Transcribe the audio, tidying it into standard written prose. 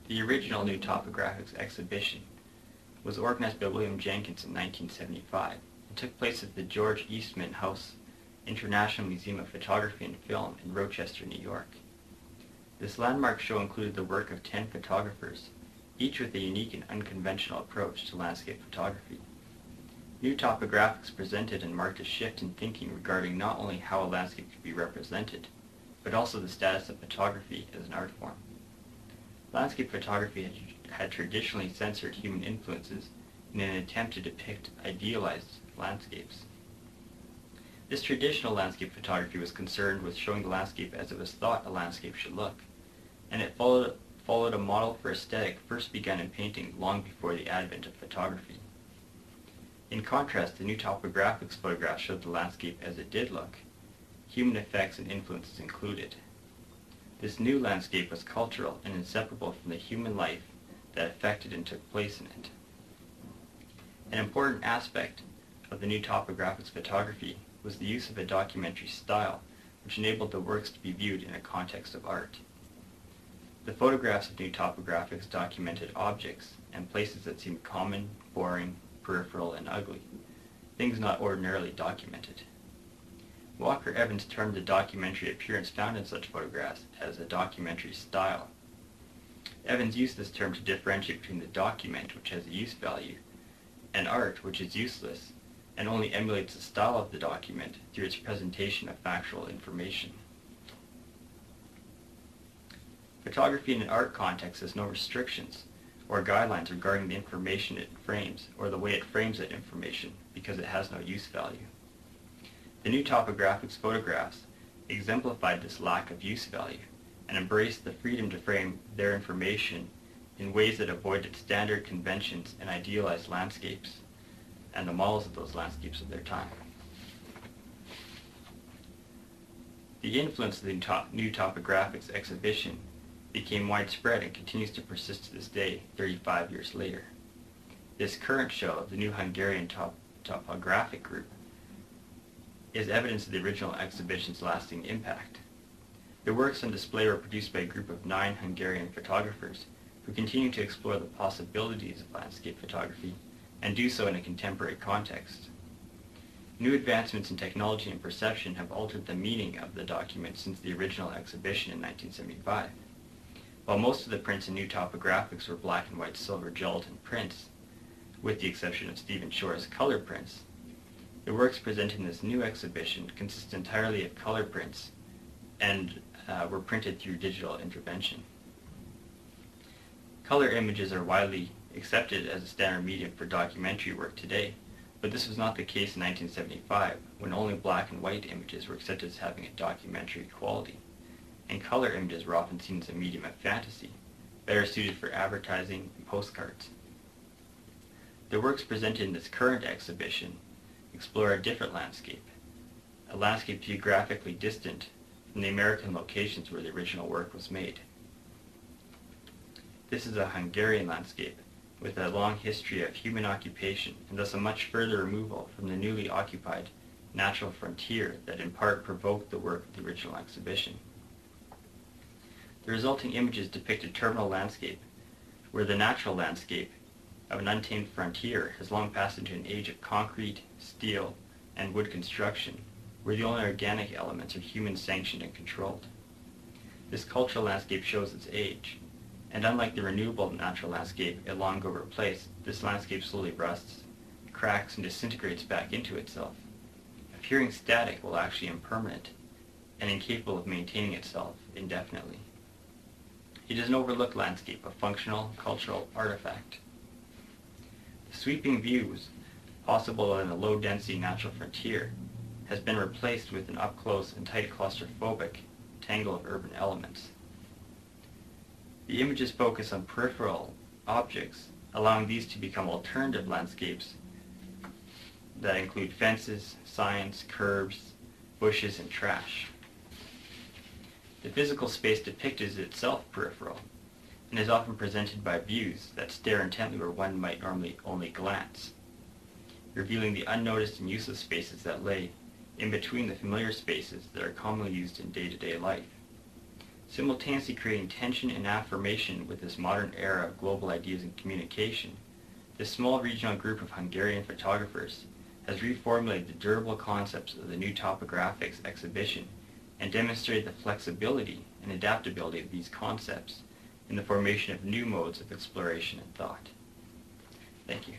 The original New Topographics exhibition was organized by William Jenkins in 1975 and took place at the George Eastman House International Museum of Photography and Film in Rochester, New York. This landmark show included the work of 10 photographers, each with a unique and unconventional approach to landscape photography. New Topographics presented and marked a shift in thinking regarding not only how a landscape could be represented, but also the status of photography as an art form. Landscape photography had traditionally censored human influences in an attempt to depict idealized landscapes. This traditional landscape photography was concerned with showing the landscape as it was thought a landscape should look, and it followed a model for aesthetic first begun in painting long before the advent of photography. In contrast, the New Topographics photographs showed the landscape as it did look, human effects and influences included. This new landscape was cultural and inseparable from the human life that affected and took place in it. An important aspect of the New Topographics photography was the use of a documentary style, which enabled the works to be viewed in a context of art. The photographs of New Topographics documented objects and places that seemed common, boring, peripheral, and ugly, things not ordinarily documented. Walker Evans termed the documentary appearance found in such photographs as a documentary style. Evans used this term to differentiate between the document, which has a use value, and art, which is useless and only emulates the style of the document through its presentation of factual information. Photography in an art context has no restrictions or guidelines regarding the information it frames or the way it frames that information because it has no use value. The New Topographics photographs exemplified this lack of use value and embraced the freedom to frame their information in ways that avoided standard conventions and idealized landscapes and the models of those landscapes of their time. The influence of the New Topographics exhibition became widespread and continues to persist to this day, 35 years later. This current show, the New Hungarian Topographic Group, is evidence of the original exhibition's lasting impact. The works on display were produced by a group of 9 Hungarian photographers who continue to explore the possibilities of landscape photography and do so in a contemporary context. New advancements in technology and perception have altered the meaning of the document since the original exhibition in 1975. While most of the prints in New Topographics were black and white silver gelatin prints, with the exception of Stephen Shore's color prints, the works presented in this new exhibition consist entirely of color prints and were printed through digital intervention. Color images are widely accepted as a standard medium for documentary work today, but this was not the case in 1975, when only black and white images were accepted as having a documentary quality, and color images were often seen as a medium of fantasy, better suited for advertising and postcards. The works presented in this current exhibition explore a different landscape, a landscape geographically distant from the American locations where the original work was made. This is a Hungarian landscape with a long history of human occupation and thus a much further removal from the newly occupied natural frontier that in part provoked the work of the original exhibition. The resulting images depict a terminal landscape where the natural landscape of an untamed frontier has long passed into an age of concrete, steel, and wood construction, where the only organic elements are human-sanctioned and controlled. This cultural landscape shows its age, and unlike the renewable natural landscape it long ago replaced, this landscape slowly rusts, cracks, and disintegrates back into itself, appearing static while actually impermanent, and incapable of maintaining itself indefinitely. It is an overlooked landscape, a functional cultural artifact. The sweeping views possible in a low-density natural frontier has been replaced with an up-close and tight claustrophobic tangle of urban elements. The images focus on peripheral objects, allowing these to become alternative landscapes that include fences, signs, curbs, bushes, and trash. The physical space depicted is itself peripheral, and is often presented by views that stare intently where one might normally only glance, revealing the unnoticed and useless spaces that lay in between the familiar spaces that are commonly used in day-to-day life. Simultaneously creating tension and affirmation with this modern era of global ideas and communication, this small regional group of Hungarian photographers has reformulated the durable concepts of the new topographics exhibition and demonstrated the flexibility and adaptability of these concepts in the formation of new modes of exploration and thought. Thank you.